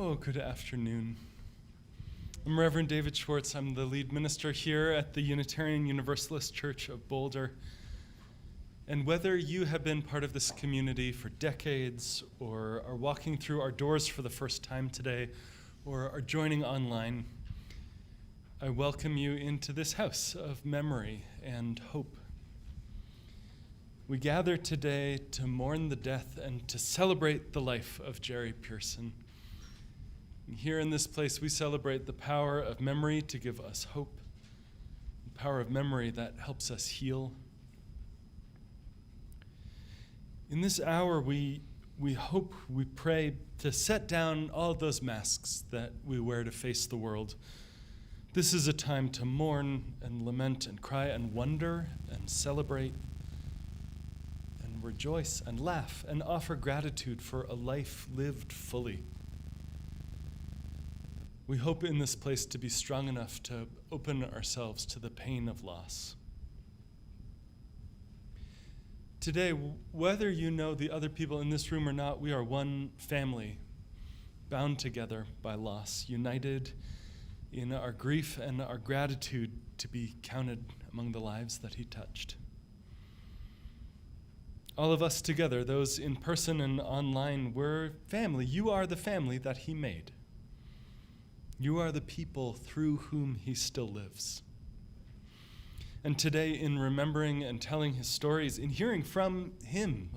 Oh, good afternoon. I'm Reverend David Schwartz. I'm the lead minister here at the Unitarian Universalist Church of Boulder. And whether you have been part of this community for decades or are walking through our doors for the first time today or are joining online, I welcome you into this house of memory and hope. We gather today to mourn the death and to celebrate the life of Jerry Pearson. Here in this place, we celebrate the power of memory to give us hope, the power of memory that helps us heal. In this hour, we hope, we pray to set down all of those masks that we wear to face the world. This is a time to mourn and lament and cry and wonder and celebrate and rejoice and laugh and offer gratitude for a life lived fully. We hope in this place to be strong enough to open ourselves to the pain of loss. Today, whether you know the other people in this room or not, we are one family, bound together by loss, united in our grief and our gratitude to be counted among the lives that he touched. All of us together, those in person and online, we're family. You are the family that he made. You are the people through whom he still lives. And today, in remembering and telling his stories, in hearing from him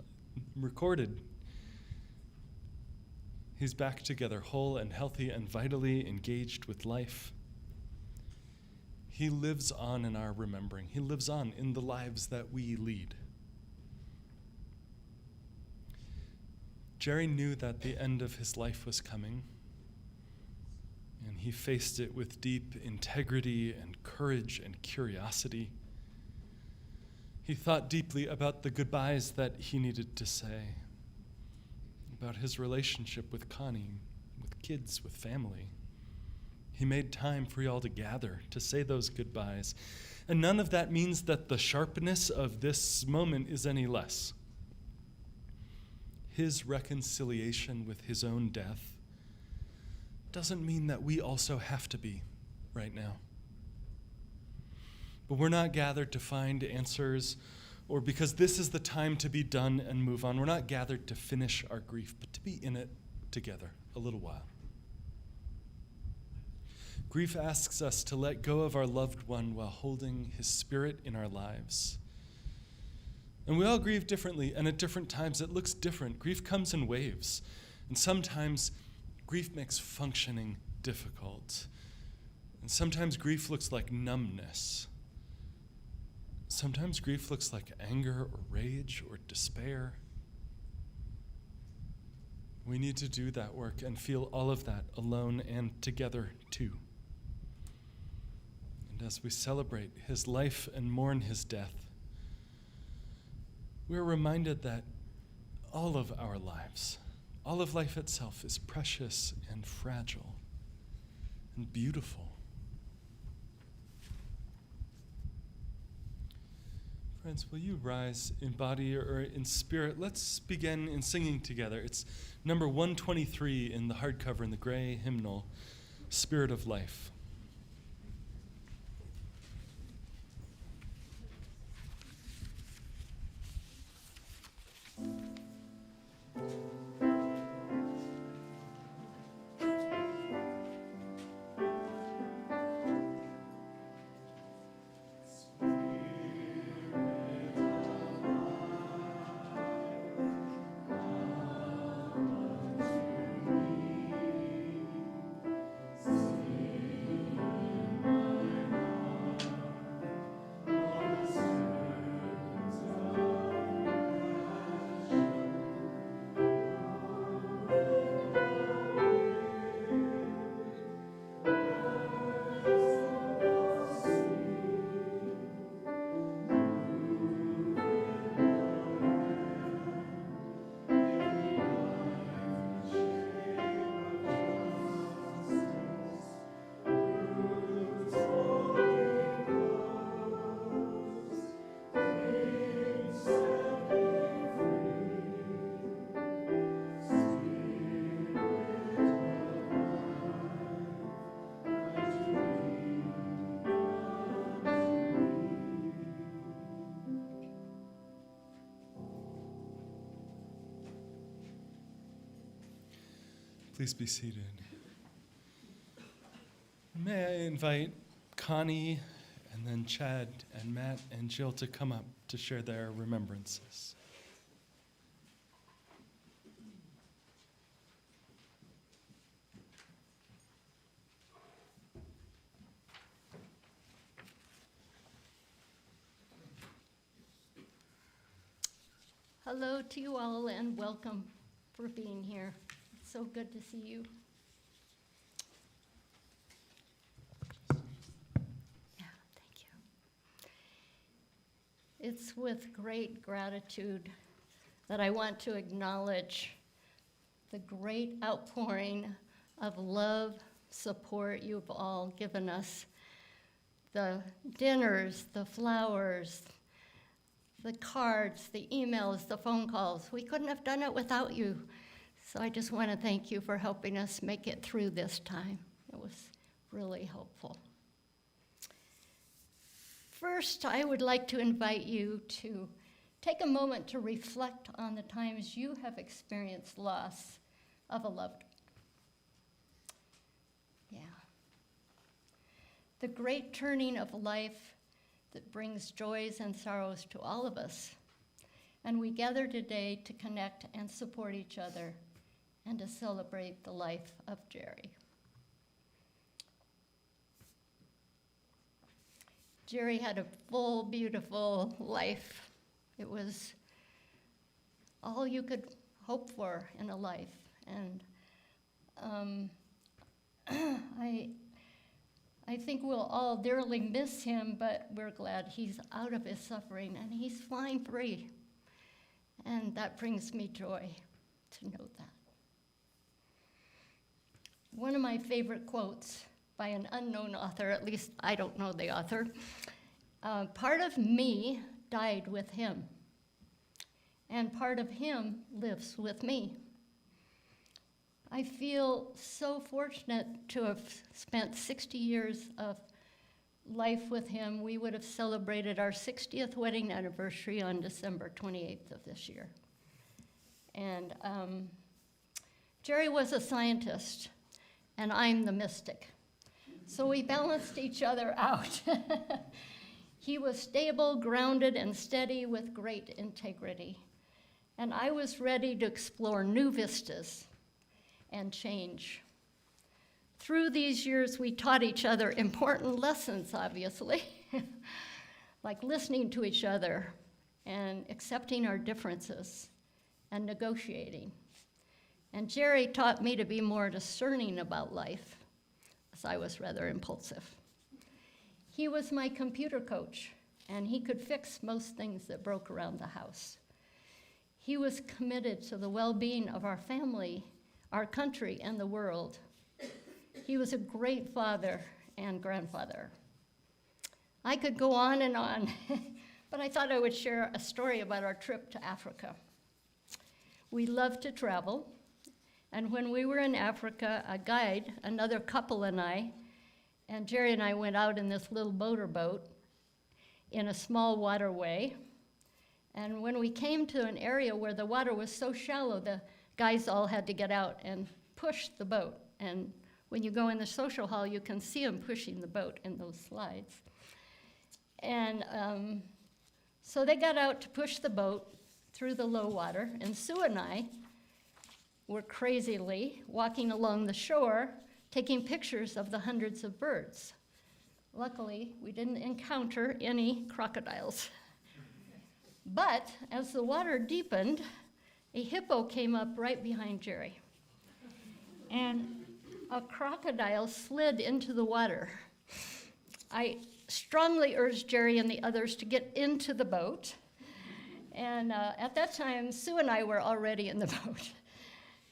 recorded, he's back together, whole and healthy and vitally engaged with life. He lives on in our remembering. He lives on in the lives that we lead. Jerry knew that the end of his life was coming. And he faced it with deep integrity and courage and curiosity. He thought deeply about the goodbyes that he needed to say, about his relationship with Connie, with kids, with family. He made time for y'all to gather, to say those goodbyes. And none of that means that the sharpness of this moment is any less. His reconciliation with his own death doesn't mean that we also have to be right now. But we're not gathered to find answers or because this is the time to be done and move on. We're not gathered to finish our grief, but to be in it together a little while. Grief asks us to let go of our loved one while holding his spirit in our lives. And we all grieve differently, and at different times it looks different. Grief comes in waves, and sometimes grief makes functioning difficult. And sometimes grief looks like numbness. Sometimes grief looks like anger or rage or despair. We need to do that work and feel all of that alone and together too. And as we celebrate his life and mourn his death, we're reminded that all of our lives, all of life itself is precious and fragile and beautiful. Friends, will you rise in body or in spirit? Let's begin in singing together. It's number 123 in the hardcover in the gray hymnal, Spirit of Life. Spirit Please be seated. May I invite Connie and then Chad and Matt and Jill to come up to share their remembrances. Hello to you all and welcome for being here. It's so good to see you. Yeah, thank you. It's with great gratitude that I want to acknowledge the great outpouring of love, support you've all given us. The dinners, the flowers, the cards, the emails, the phone calls. We couldn't have done it without you. So I just want to thank you for helping us make it through this time. It was really helpful. First, I would like to invite you to take a moment to reflect on the times you have experienced loss of a loved one. Yeah. The great turning of life that brings joys and sorrows to all of us. And we gather today to connect and support each other and to celebrate the life of Jerry. Jerry had a full, beautiful life. It was all you could hope for in a life. And I think we'll all dearly miss him, but we're glad he's out of his suffering and he's flying free. And that brings me joy to know that. One of my favorite quotes by an unknown author, at least I don't know the author, part of me died with him, and part of him lives with me. I feel so fortunate to have spent 60 years of life with him. We would have celebrated our 60th wedding anniversary on December 28th of this year. And Jerry was a scientist, and I'm the mystic. So we balanced each other out. He was stable, grounded, and steady with great integrity. And I was ready to explore new vistas and change. Through these years, we taught each other important lessons, obviously, like listening to each other and accepting our differences and negotiating. And Jerry taught me to be more discerning about life, as I was rather impulsive. He was my computer coach, and he could fix most things that broke around the house. He was committed to the well-being of our family, our country, and the world. He was a great father and grandfather. I could go on, but I thought I would share a story about our trip to Africa. We love to travel, and when we were in Africa, a guide, another couple and Jerry and I went out in this little motorboat in a small waterway, and when we came to an area where the water was so shallow, the guys all had to get out and push the boat. And when you go in the social hall, you can see them pushing the boat in those slides. And so they got out to push the boat through the low water, and Sue and I were crazily walking along the shore, taking pictures of the hundreds of birds. Luckily, we didn't encounter any crocodiles. But as the water deepened, a hippo came up right behind Jerry. And a crocodile slid into the water. I strongly urged Jerry and the others to get into the boat. And at that time, Sue and I were already in the boat.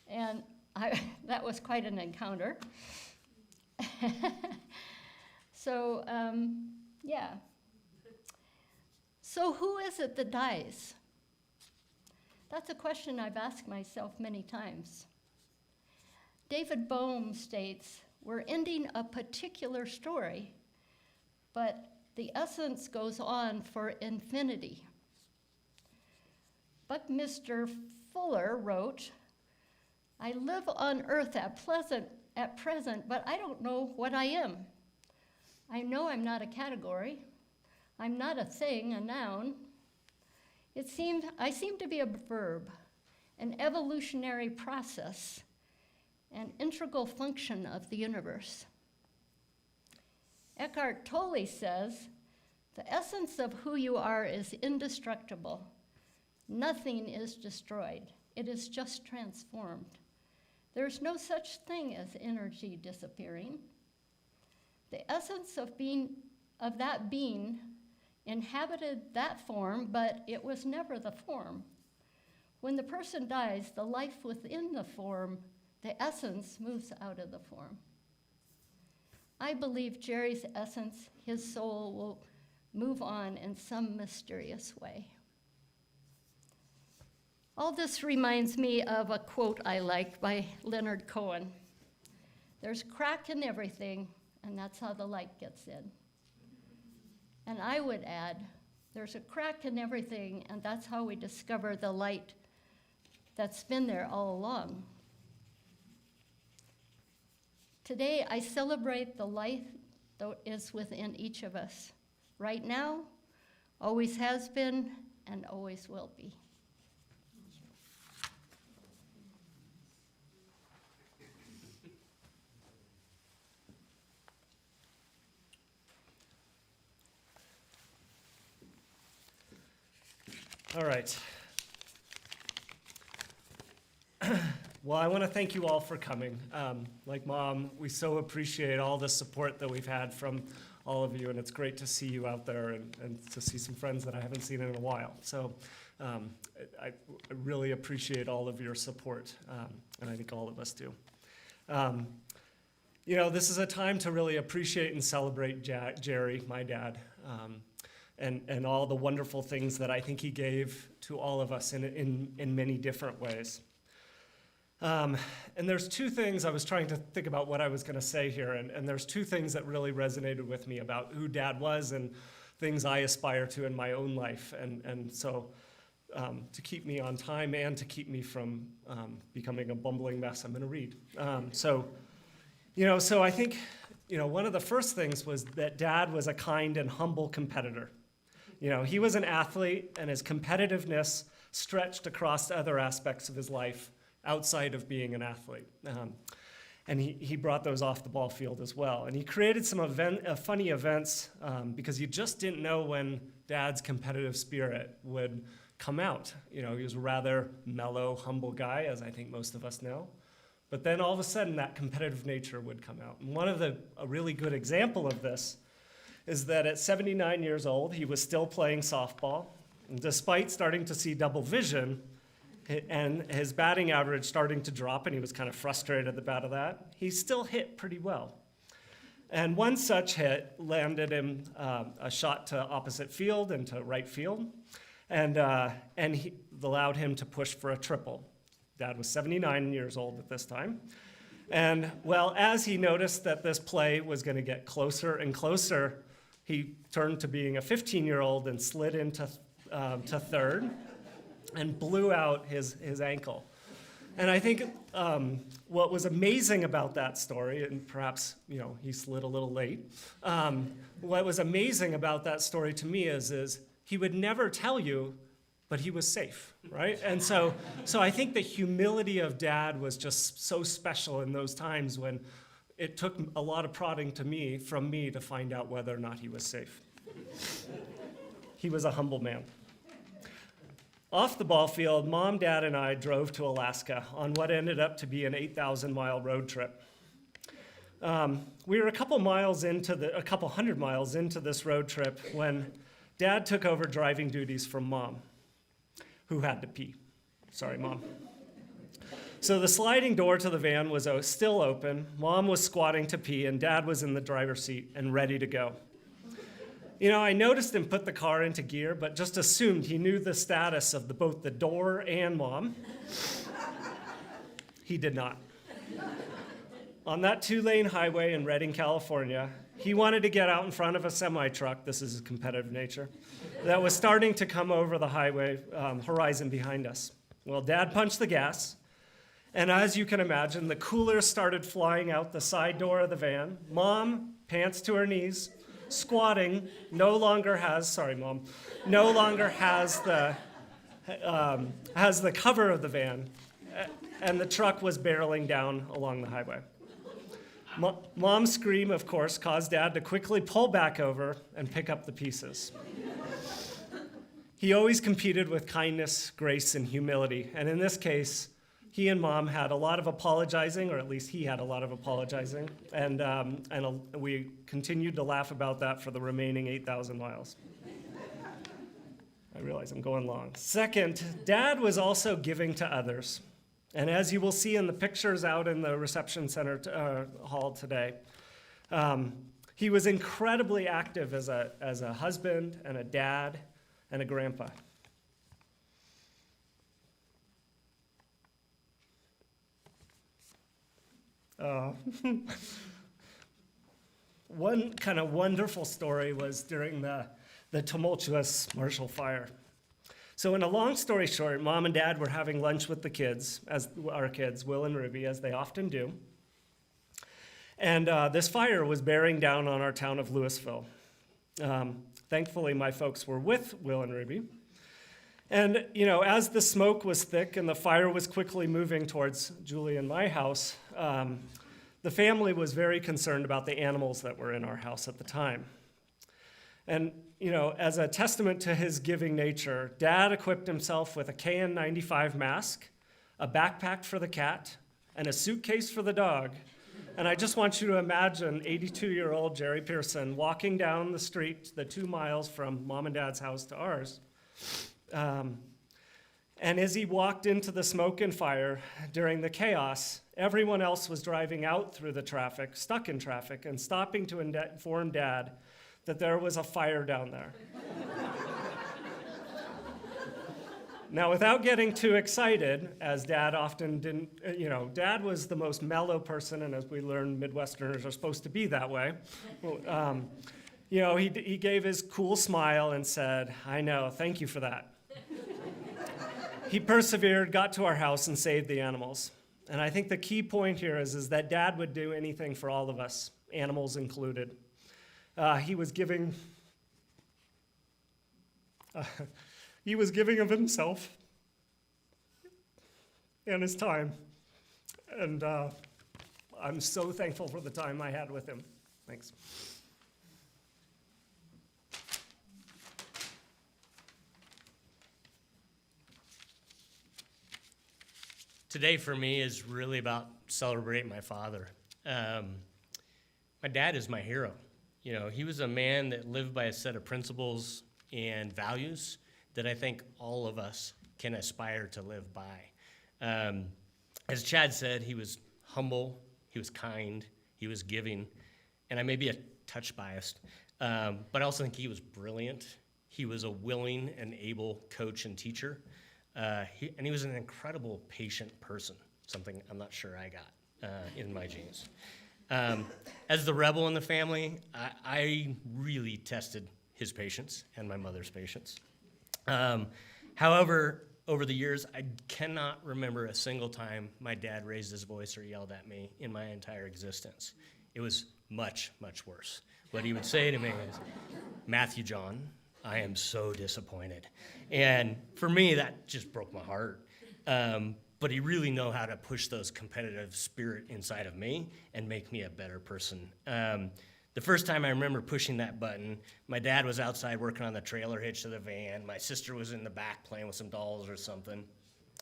And that was quite an encounter. So, yeah. So who is it that dies? That's a question I've asked myself many times. David Bohm states, we're ending a particular story, but the essence goes on for infinity. Buckminster Fuller wrote, I live on earth at present, but I don't know what I am. I know I'm not a category. I'm not a thing, a noun. I seem to be a verb, an evolutionary process, an integral function of the universe. Eckhart Tolle says, the essence of who you are is indestructible. Nothing is destroyed. It is just transformed. There's no such thing as energy disappearing. The essence of that being inhabited that form, but it was never the form. When the person dies, the life within the form, the essence, moves out of the form. I believe Jerry's essence, his soul, will move on in some mysterious way. All this reminds me of a quote I like by Leonard Cohen. There's a crack in everything, and that's how the light gets in. And I would add, there's a crack in everything, and that's how we discover the light that's been there all along. Today, I celebrate the light that is within each of us, right now, always has been, and always will be. All right. Well, I want to thank you all for coming. Like Mom, we so appreciate all the support that we've had from all of you, and it's great to see you out there and to see some friends that I haven't seen in a while. So I really appreciate all of your support, and I think all of us do. This is a time to really appreciate and celebrate Jerry, my dad, and all the wonderful things that I think he gave to all of us in many different ways. And there's two things, I was trying to think about what I was going to say here, and there's two things that really resonated with me about who Dad was and things I aspire to in my own life. And so to keep me on time and to keep me from becoming a bumbling mess, I'm going to read. So I think, one of the first things was that Dad was a kind and humble competitor. He was an athlete, and his competitiveness stretched across other aspects of his life outside of being an athlete. And he brought those off the ball field as well. And he created some funny events because you just didn't know when Dad's competitive spirit would come out. He was a rather mellow, humble guy, as I think most of us know. But then all of a sudden, that competitive nature would come out. And a really good example of this is that at 79 years old, he was still playing softball. And despite starting to see double vision, and his batting average starting to drop, and he was kind of frustrated about that, he still hit pretty well. And one such hit landed him a shot to opposite field and to right field, and he allowed him to push for a triple. Dad was 79 years old at this time. And well, as he noticed that this play was going to get closer and closer, he turned to being a 15-year-old and slid into to third and blew out his ankle. And I think what was amazing about that story, and perhaps he slid a little late, what was amazing about that story to me is he would never tell you, but he was safe, right? And so I think the humility of Dad was just so special in those times when it took a lot of prodding from me to find out whether or not he was safe. He was a humble man. Off the ball field, Mom, Dad, and I drove to Alaska on what ended up to be an 8,000-mile road trip. We were a couple hundred miles into this road trip when Dad took over driving duties from Mom, who had to pee. Sorry, Mom. So the sliding door to the van was still open. Mom was squatting to pee, and Dad was in the driver's seat and ready to go. I noticed him put the car into gear, but just assumed he knew the status of both the door and Mom. He did not. On that 2-lane highway in Redding, California, he wanted to get out in front of a semi-truck, this is his competitive nature, that was starting to come over the highway horizon behind us. Well, Dad punched the gas, And as you can imagine, the coolers started flying out the side door of the van. Mom, pants to her knees, squatting, no longer has the cover of the van, and the truck was barreling down along the highway. Mom's scream, of course, caused Dad to quickly pull back over and pick up the pieces. He always competed with kindness, grace, and humility, and in this case, he and Mom had a lot of apologizing, or at least he had a lot of apologizing, and we continued to laugh about that for the remaining 8,000 miles. I realize I'm going long. Second, Dad was also giving to others. And as you will see in the pictures out in the reception center hall today, he was incredibly active as a husband and a dad and a grandpa. One kind of wonderful story was during the tumultuous Marshall Fire. So in a long story short, Mom and Dad were having lunch with the kids, as our kids, Will and Ruby, as they often do. And this fire was bearing down on our town of Louisville. Thankfully, my folks were with Will and Ruby. And, as the smoke was thick and the fire was quickly moving towards Julie and my house, the family was very concerned about the animals that were in our house at the time. And, as a testament to his giving nature, Dad equipped himself with a KN95 mask, a backpack for the cat, and a suitcase for the dog. And I just want you to imagine 82-year-old Jerry Pearson walking down the street, the 2 miles from Mom and Dad's house to ours. And as he walked into the smoke and fire during the chaos, everyone else was driving out through the traffic, stuck in traffic, and stopping to inform Dad that there was a fire down there. Now, without getting too excited, as Dad often didn't, Dad was the most mellow person, and as we learned, Midwesterners are supposed to be that way. He gave his cool smile and said, "I know, thank you for that." He persevered, got to our house, and saved the animals. And I think the key point here is that Dad would do anything for all of us, animals included. He was giving of himself and his time. And I'm so thankful for the time I had with him. Thanks. Today for me is really about celebrating my father. My dad is my hero. He was a man that lived by a set of principles and values that I think all of us can aspire to live by. As Chad said, he was humble, he was kind, he was giving, and I may be a touch biased, but I also think he was brilliant. He was a willing and able coach and teacher. And he was an incredible patient person, something I'm not sure I got in my genes. As the rebel in the family, I really tested his patience and my mother's patience. However, over the years, I cannot remember a single time my dad raised his voice or yelled at me in my entire existence. It was much, much worse. What he would say to me is, "Matthew John, I am so disappointed." And for me, that just broke my heart. But he really knew how to push those competitive spirit inside of me and make me a better person. The first time I remember pushing that button, my dad was outside working on the trailer hitch to the van. My sister was in the back playing with some dolls or something.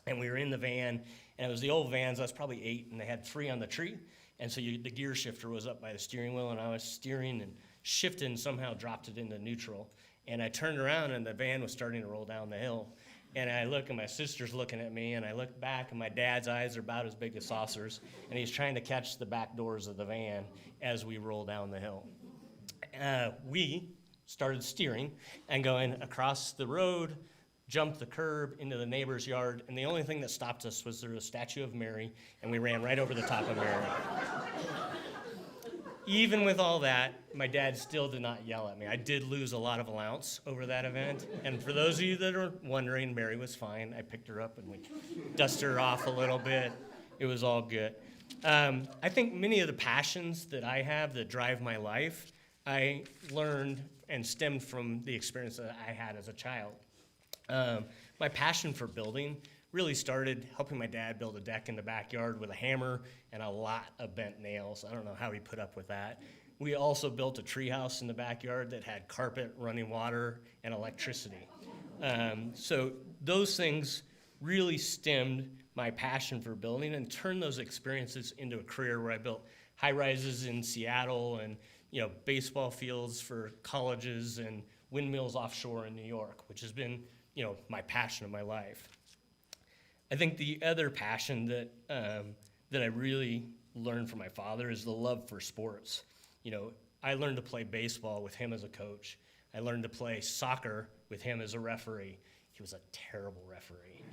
And we were in the van, and it was the old vans. I was probably 8, and they had 3 on the tree. And so the gear shifter was up by the steering wheel, and I was steering and shifted and somehow dropped it into neutral. And I turned around, and the van was starting to roll down the hill. And I look, and my sister's looking at me, and I look back, and my dad's eyes are about as big as saucers, and he's trying to catch the back doors of the van as we roll down the hill. We started steering and going across the road, jumped the curb into the neighbor's yard, and the only thing that stopped us was there was a statue of Mary, and we ran right over the top of Mary. Even with all that, my dad still did not yell at me. I did lose a lot of allowance over that event. And for those of you that are wondering, Mary was fine. I picked her up and we dusted her off a little bit. It was all good. I think many of the passions that I have that drive my life, I learned and stemmed from the experience that I had as a child. My passion for building really started helping my dad build a deck in the backyard with a hammer and a lot of bent nails. I don't know how he put up with that. We also built a treehouse in the backyard that had carpet, running water, and electricity. So those things really stemmed my passion for building and turned those experiences into a career where I built high rises in Seattle and baseball fields for colleges and windmills offshore in New York, which has been my passion of my life. I think the other passion that I really learned from my father is the love for sports. I learned to play baseball with him as a coach. I learned to play soccer with him as a referee. He was a terrible referee.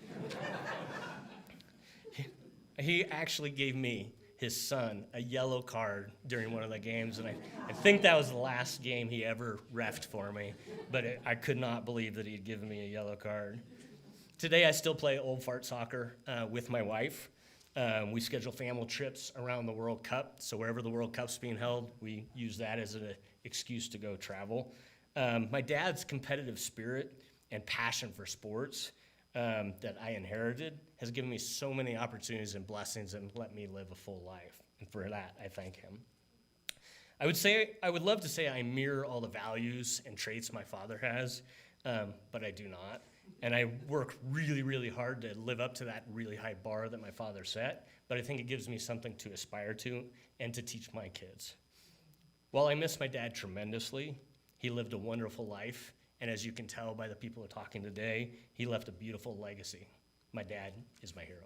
He actually gave me, his son, a yellow card during one of the games, and I think that was the last game he ever reffed for me, but I could not believe that he'd given me a yellow card. Today I still play old fart soccer with my wife. We schedule family trips around the World Cup, so wherever the World Cup's being held, we use that as an excuse to go travel. My dad's competitive spirit and passion for sports that I inherited has given me so many opportunities and blessings and let me live a full life. And for that, I thank him. I would love to say I mirror all the values and traits my father has, but I do not. And I work really, really hard to live up to that really high bar that my father set, but I think it gives me something to aspire to and to teach my kids. While I miss my dad tremendously, he lived a wonderful life, and as you can tell by the people who are talking today, he left a beautiful legacy. My dad is my hero.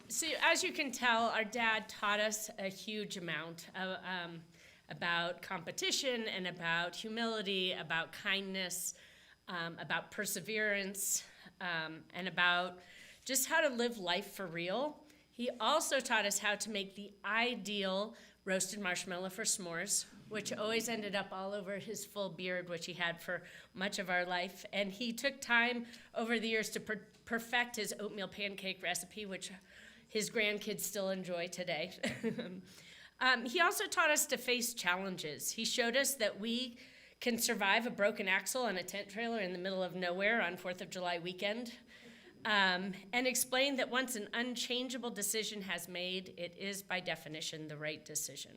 So as you can tell, our dad taught us a huge amount about competition and about humility, about kindness, about perseverance, and about just how to live life for real. He also taught us how to make the ideal roasted marshmallow for s'mores, which always ended up all over his full beard, which he had for much of our life. And he took time over the years to perfect his oatmeal pancake recipe, which his grandkids still enjoy today. He also taught us to face challenges. He showed us that we can survive a broken axle on a tent trailer in the middle of nowhere on 4th of July weekend, and explained that once an unchangeable decision has made, it is by definition the right decision.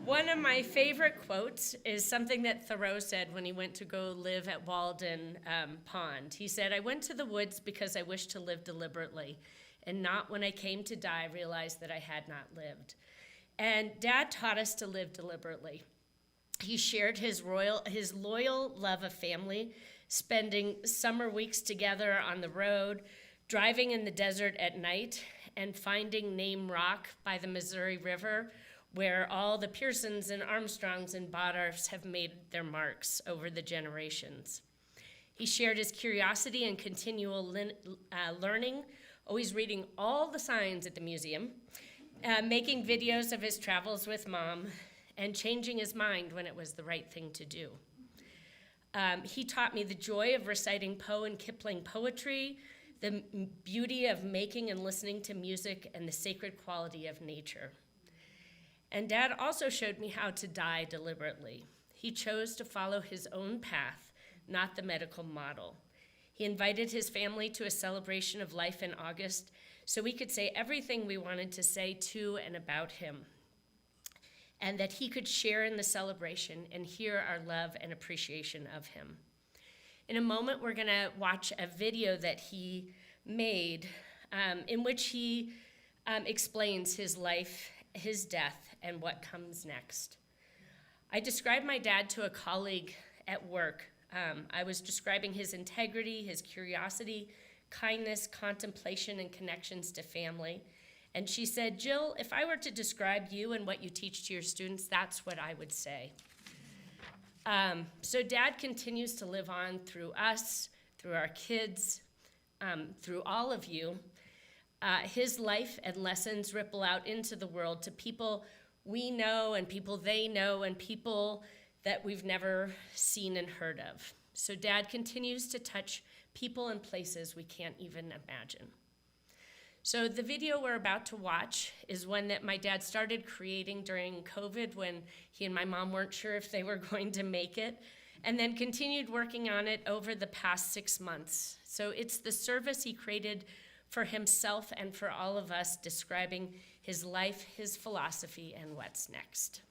One of my favorite quotes is something that Thoreau said when he went to go live at Walden Pond. He said, "I went to the woods because I wished to live deliberately, and not when I came to die realized that I had not lived." And Dad taught us to live deliberately. He shared his loyal love of family, spending summer weeks together on the road, driving in the desert at night, and finding Name Rock by the Missouri River, where all the Pearsons and Armstrongs and Boddars have made their marks over the generations. He shared his curiosity and continual learning, always reading all the signs at the museum, making videos of his travels with Mom, and changing his mind when it was the right thing to do. He taught me the joy of reciting Poe and Kipling poetry, the beauty of making and listening to music, and the sacred quality of nature. And Dad also showed me how to die deliberately. He chose to follow his own path, not the medical model. He invited his family to a celebration of life in August so we could say everything we wanted to say to and about him, and that he could share in the celebration and hear our love and appreciation of him. In a moment, we're going to watch a video that he made in which he explains his life, his death, and what comes next. I described my dad to a colleague at work. I was describing his integrity, his curiosity, kindness, contemplation, and connections to family. And she said, "Jill, if I were to describe you and what you teach to your students, that's what I would say." So Dad continues to live on through us, through our kids, through all of you. His life and lessons ripple out into the world to people we know and people they know and people that we've never seen and heard of. So Dad continues to touch people and places we can't even imagine. So the video we're about to watch is one that my dad started creating during COVID when he and my mom weren't sure if they were going to make it, and then continued working on it over the past 6 months. So it's the service he created for himself and for all of us, describing his life, his philosophy, and what's next.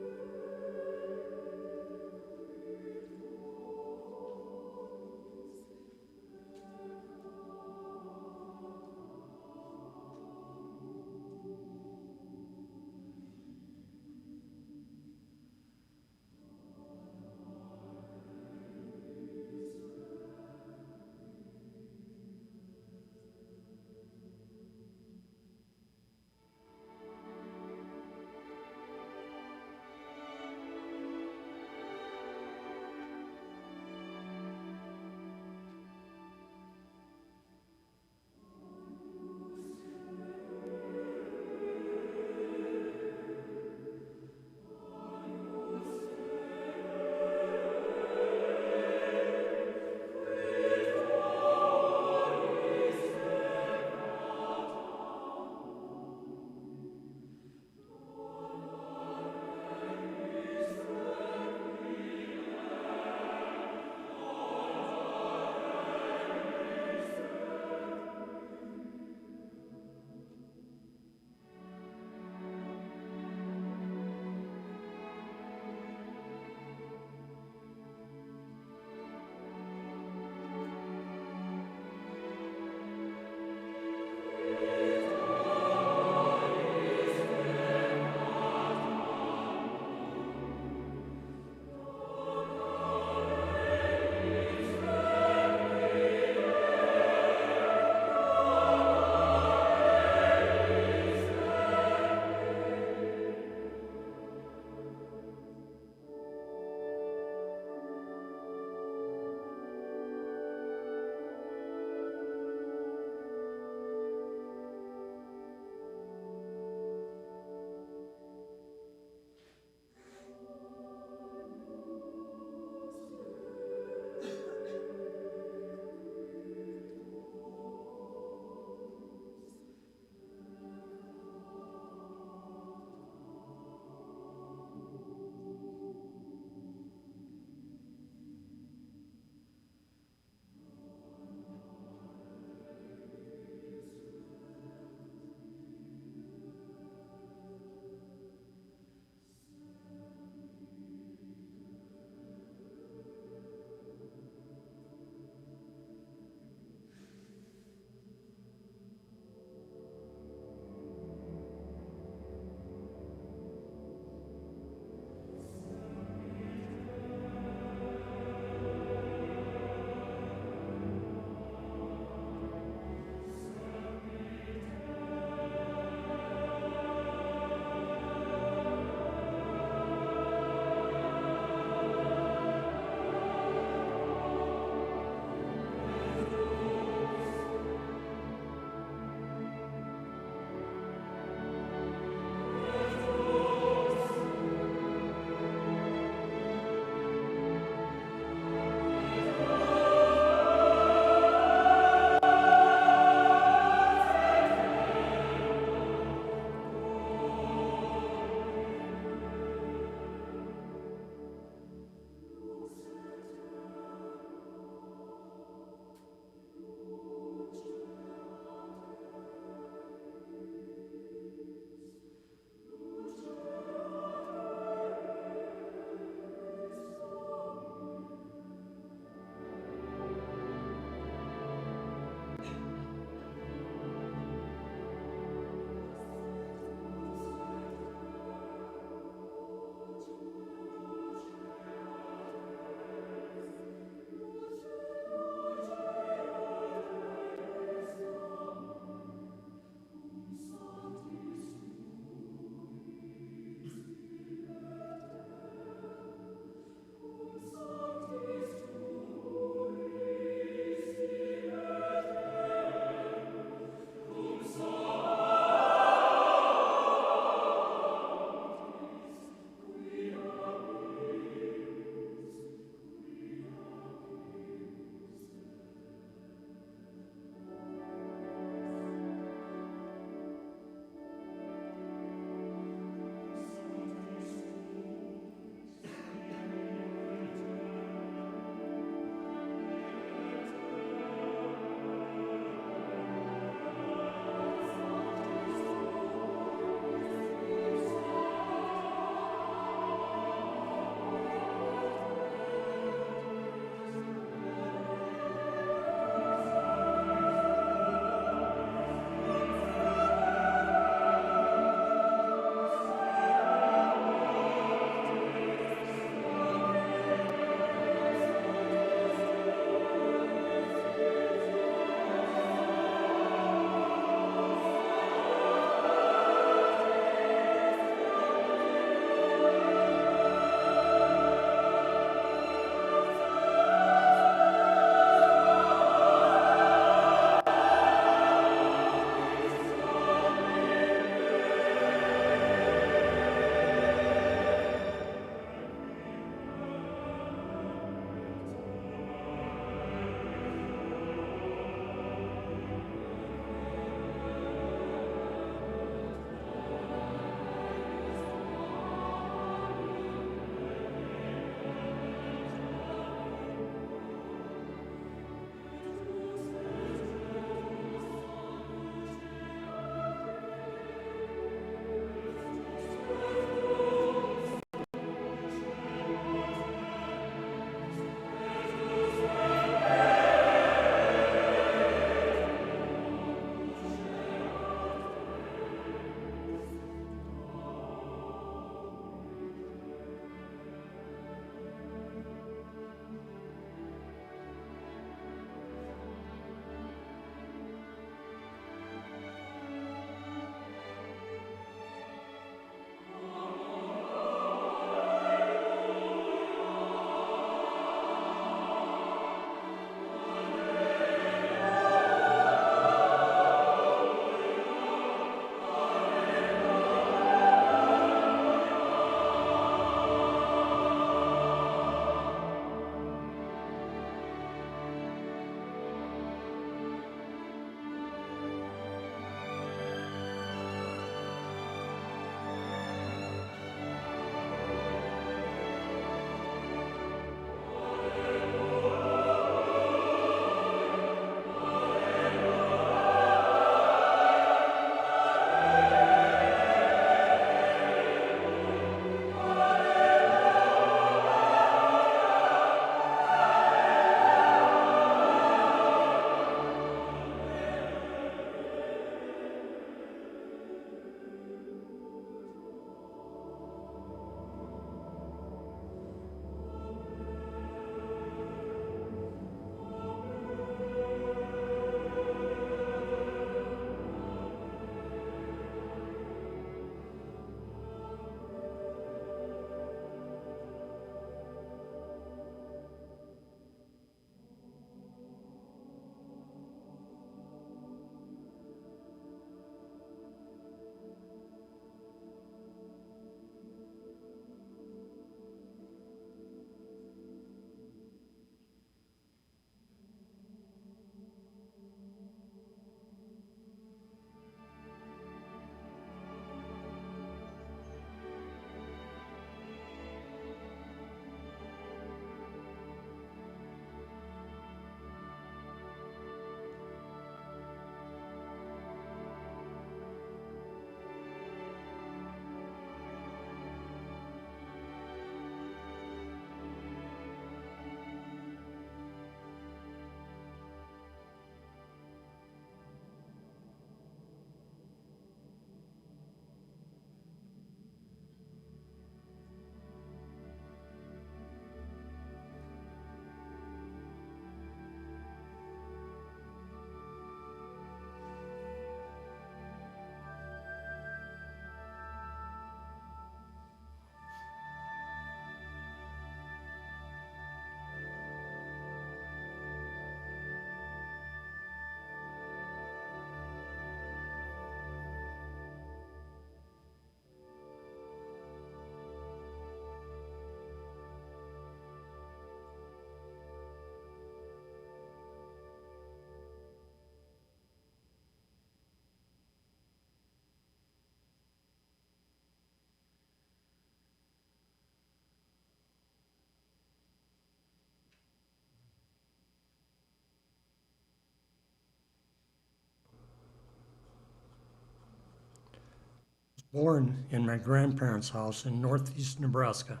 Born in my grandparents' house in northeast Nebraska,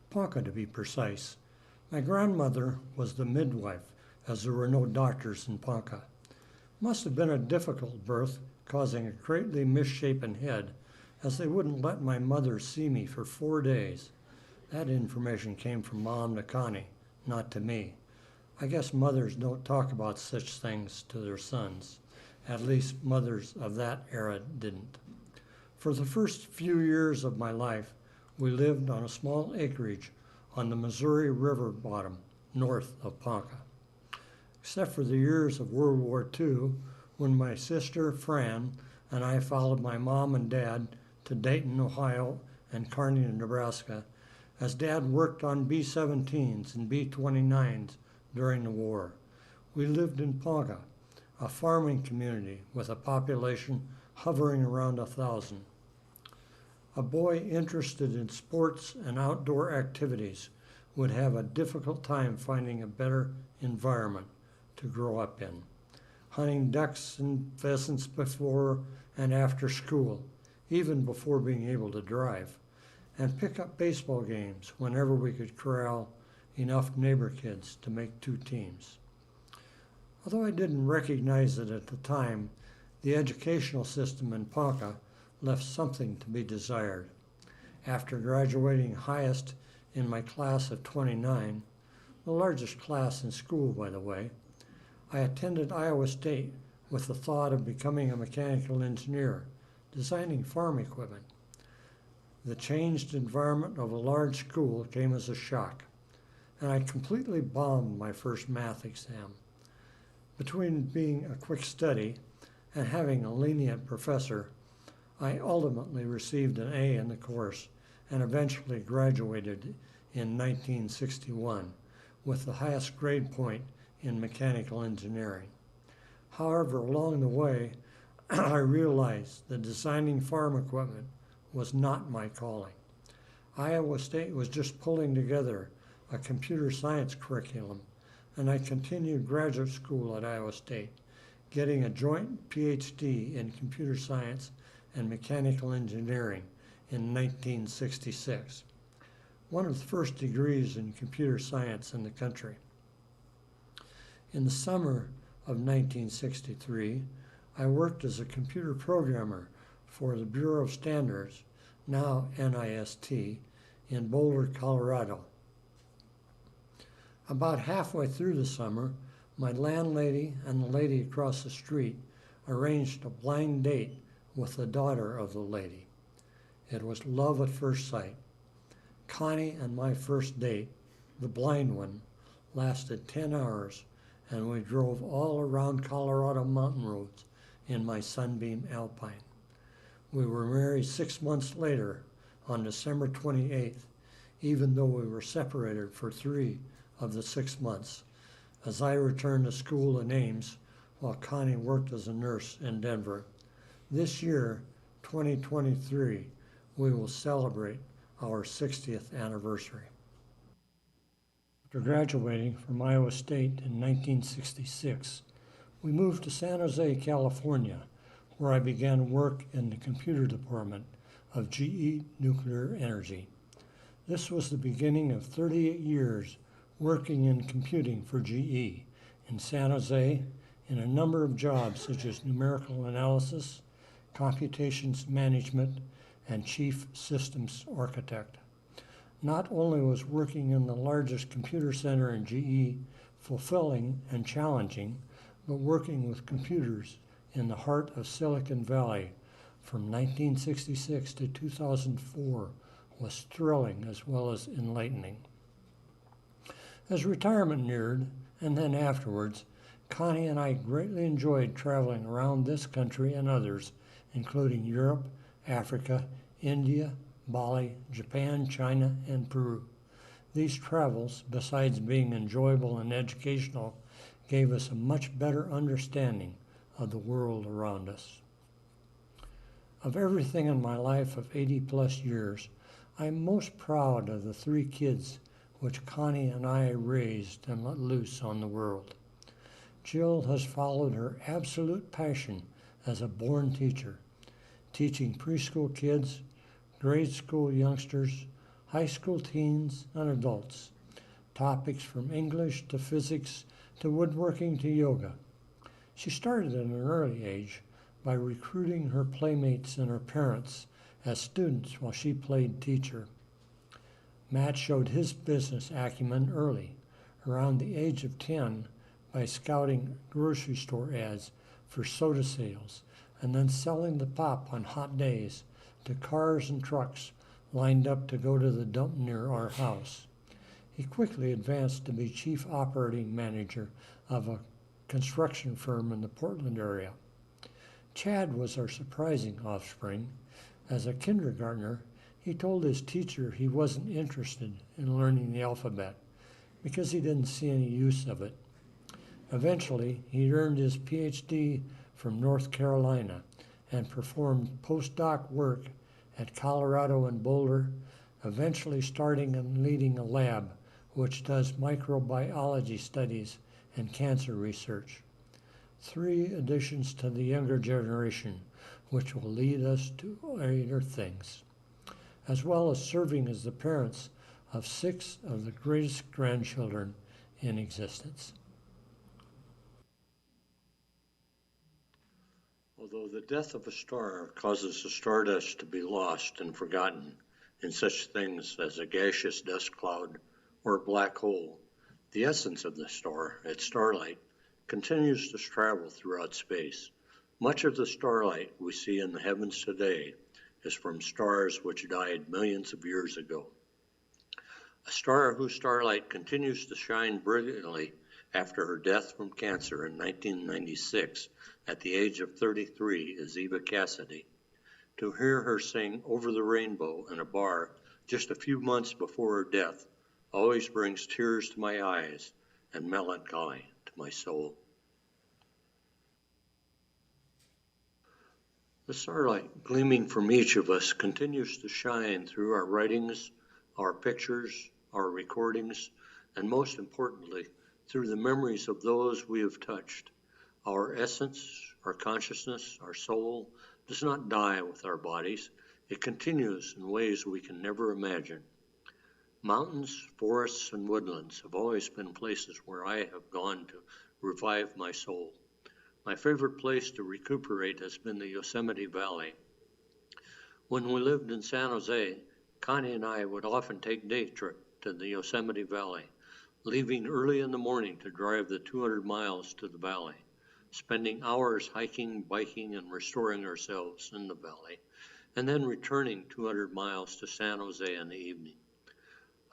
Ponca to be precise. My grandmother was the midwife, as there were no doctors in Ponca. Must have been a difficult birth, causing a greatly misshapen head, as they wouldn't let my mother see me for 4 days. That information came from Mom to Connie, not to me. I guess mothers don't talk about such things to their sons. At least mothers of that era didn't. For the first few years of my life, we lived on a small acreage on the Missouri River bottom, north of Ponca. Except for the years of World War II, when my sister Fran and I followed my mom and dad to Dayton, Ohio, and Kearney, Nebraska, as Dad worked on B-17s and B-29s during the war. We lived in Ponca, a farming community with a population hovering around 1,000. A boy interested in sports and outdoor activities would have a difficult time finding a better environment to grow up in. Hunting ducks and pheasants before and after school, even before being able to drive, and pick up baseball games whenever we could corral enough neighbor kids to make 2 teams. Although I didn't recognize it at the time, the educational system in Ponca left something to be desired. After graduating highest in my class of 29, the largest class in school, by the way, I attended Iowa State with the thought of becoming a mechanical engineer, designing farm equipment. The changed environment of a large school came as a shock, and I completely bombed my first math exam. Between being a quick study and having a lenient professor, I ultimately received an A in the course and eventually graduated in 1961 with the highest grade point in mechanical engineering. However, along the way, I realized that designing farm equipment was not my calling. Iowa State was just pulling together a computer science curriculum, and I continued graduate school at Iowa State, getting a joint PhD in computer science and mechanical engineering in 1966, one of the first degrees in computer science in the country. In the summer of 1963, I worked as a computer programmer for the Bureau of Standards, now NIST, in Boulder, Colorado. About halfway through the summer, my landlady and the lady across the street arranged a blind date with the daughter of the lady. It was love at first sight. Connie and my first date, the blind one, lasted 10 hours, and we drove all around Colorado mountain roads in my Sunbeam Alpine. We were married 6 months later on December 28th, even though we were separated for 3 of the 6 months, as I returned to school in Ames while Connie worked as a nurse in Denver. This year, 2023, we will celebrate our 60th anniversary. After graduating from Iowa State in 1966, we moved to San Jose, California, where I began work in the computer department of GE Nuclear Energy. This was the beginning of 38 years working in computing for GE in San Jose in a number of jobs such as numerical analysis, computations management, and chief systems architect. Not only was working in the largest computer center in GE fulfilling and challenging, but working with computers in the heart of Silicon Valley from 1966 to 2004 was thrilling as well as enlightening. As retirement neared, and then afterwards, Connie and I greatly enjoyed traveling around this country and others, including Europe, Africa, India, Bali, Japan, China, and Peru. These travels, besides being enjoyable and educational, gave us a much better understanding of the world around us. Of everything in my life of 80 plus years, I'm most proud of the 3 kids which Connie and I raised and let loose on the world. Jill has followed her absolute passion as a born teacher, teaching preschool kids, grade school youngsters, high school teens, and adults. Topics from English to physics to woodworking to yoga. She started at an early age by recruiting her playmates and her parents as students while she played teacher. Matt showed his business acumen early, around the age of 10, by scouting grocery store ads for soda sales and then selling the pop on hot days to cars and trucks lined up to go to the dump near our house. He quickly advanced to be chief operating manager of a construction firm in the Portland area. Chad was our surprising offspring. As a kindergartner, he told his teacher he wasn't interested in learning the alphabet because he didn't see any use of it. Eventually, he earned his PhD from North Carolina and performed postdoc work at Colorado and Boulder, eventually starting and leading a lab which does microbiology studies and cancer research. 3 additions to the younger generation, which will lead us to greater things, as well as serving as the parents of 6 of the greatest grandchildren in existence. Although the death of a star causes the stardust to be lost and forgotten in such things as a gaseous dust cloud or a black hole, the essence of the star, its starlight, continues to travel throughout space. Much of the starlight we see in the heavens today is from stars which died millions of years ago. A star whose starlight continues to shine brilliantly after her death from cancer in 1996 at the age of 33 is Eva Cassidy. To hear her sing Over the Rainbow in a bar just a few months before her death always brings tears to my eyes and melancholy to my soul. The starlight gleaming from each of us continues to shine through our writings, our pictures, our recordings, and most importantly, through the memories of those we have touched. Our essence, our consciousness, our soul does not die with our bodies. It continues in ways we can never imagine. Mountains, forests, and woodlands have always been places where I have gone to revive my soul. My favorite place to recuperate has been the Yosemite Valley. When we lived in San Jose, Connie and I would often take day trip to the Yosemite Valley, leaving early in the morning to drive the 200 miles to the valley, spending hours hiking, biking, and restoring ourselves in the valley, and then returning 200 miles to San Jose in the evening.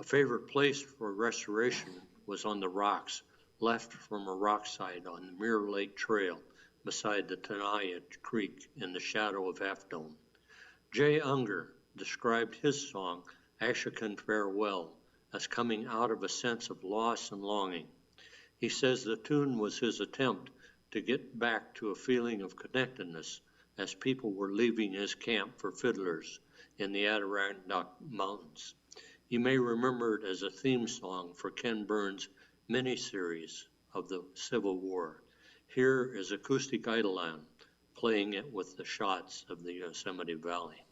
A favorite place for restoration was on the rocks left from a rock site on the Mirror Lake Trail beside the Tenaya Creek in the shadow of Half Dome. Jay Unger described his song, Ashokan Farewell, as coming out of a sense of loss and longing. He says the tune was his attempt to get back to a feeling of connectedness as people were leaving his camp for fiddlers in the Adirondack Mountains. You may remember it as a theme song for Ken Burns' miniseries of the Civil War. Here is Acoustic Eidolon playing it with the shots of the Yosemite Valley.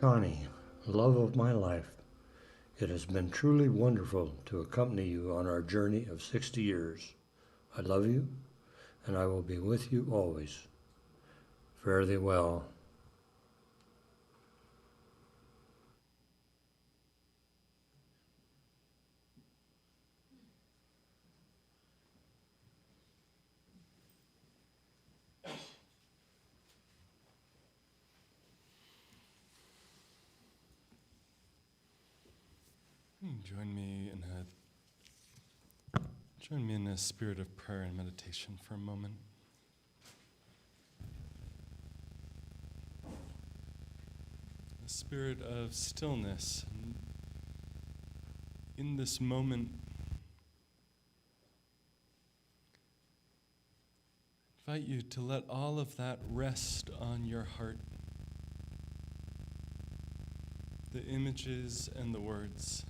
Connie, love of my life, it has been truly wonderful to accompany you on our journey of 60 years. I love you, and I will be with you always. Fare thee well. Join me in a spirit of prayer and meditation for a moment. A spirit of stillness. And in this moment, I invite you to let all of that rest on your heart. The images and the words,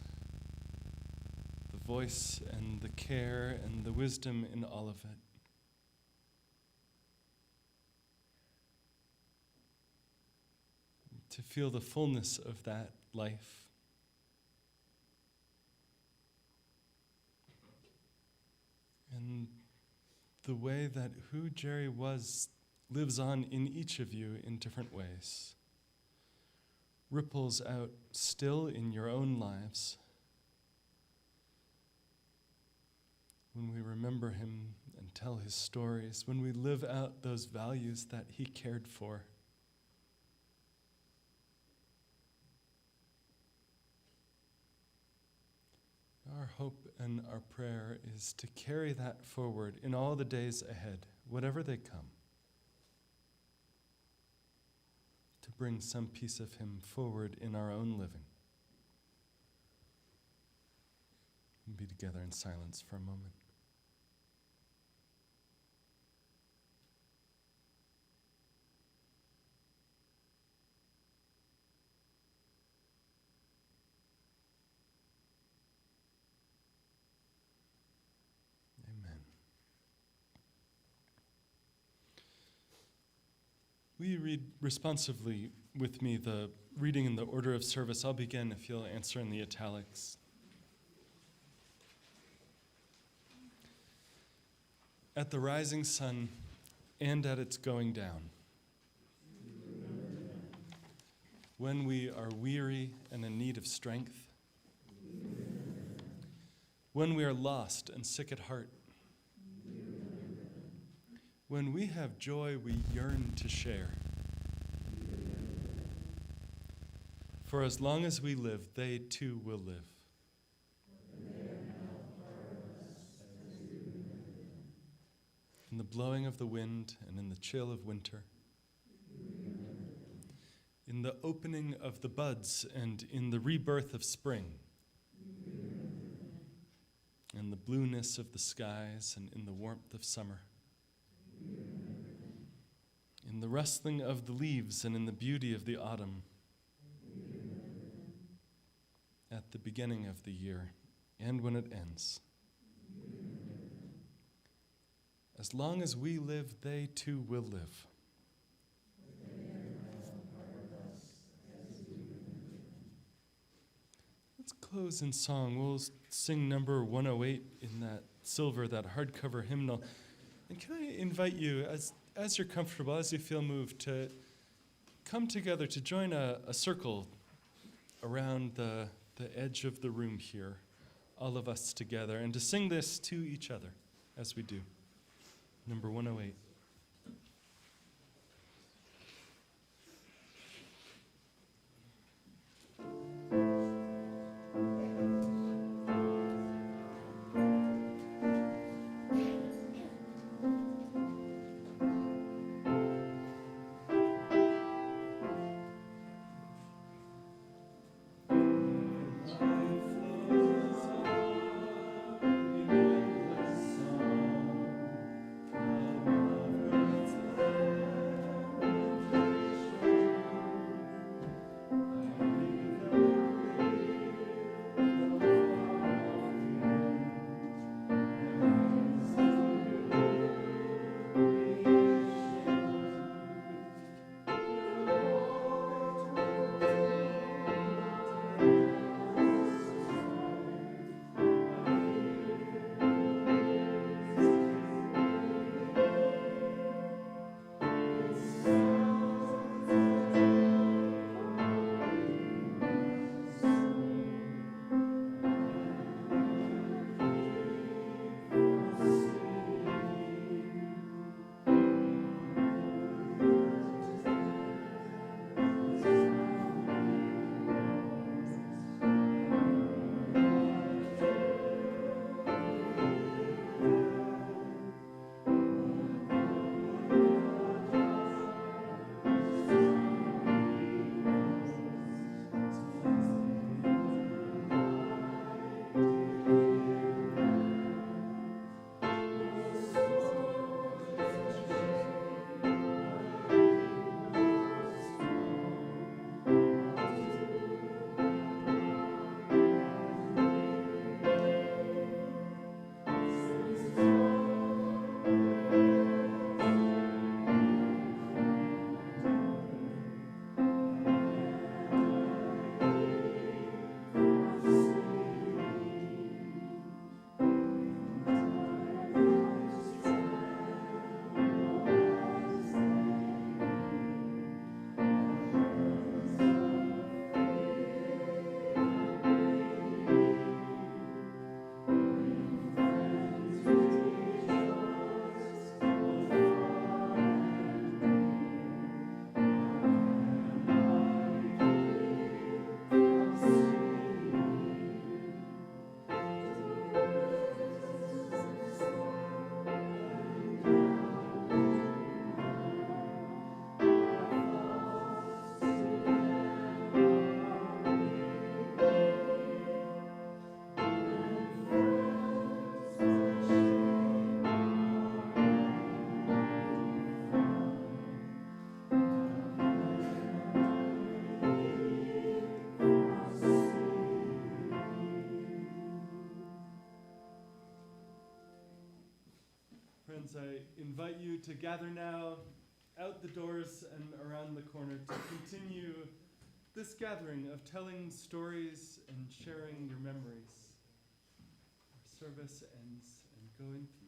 the voice and the care and the wisdom in all of it. To feel the fullness of that life. And the way that who Jerry was lives on in each of you in different ways. Ripples out still in your own lives. When we remember him and tell his stories, when we live out those values that he cared for. Our hope and our prayer is to carry that forward in all the days ahead, whatever they come. To bring some piece of him forward in our own living. We'll be together in silence for a moment. Amen. Will you read responsively with me the reading in the order of service? I'll begin if you'll answer in the italics. At the rising sun and at its going down. When we are weary and in need of strength. When we are lost and sick at heart. When we have joy we yearn to share. For as long as we live, they too will live. In the blowing of the wind and in the chill of winter. In the opening of the buds and in the rebirth of spring. In the blueness of the skies and in the warmth of summer. In the rustling of the leaves and in the beauty of the autumn. At the beginning of the year and when it ends. As long as we live, they too will live. Let's close in song. We'll sing number 108 in that silver, that hardcover hymnal. And can I invite you, as you're comfortable, as you feel moved, to come together, to join a circle around the edge of the room here, all of us together, and to sing this to each other as we do. Number 108. So I invite you to gather now out the doors and around the corner to continue this gathering of telling stories and sharing your memories. Our service ends and going through.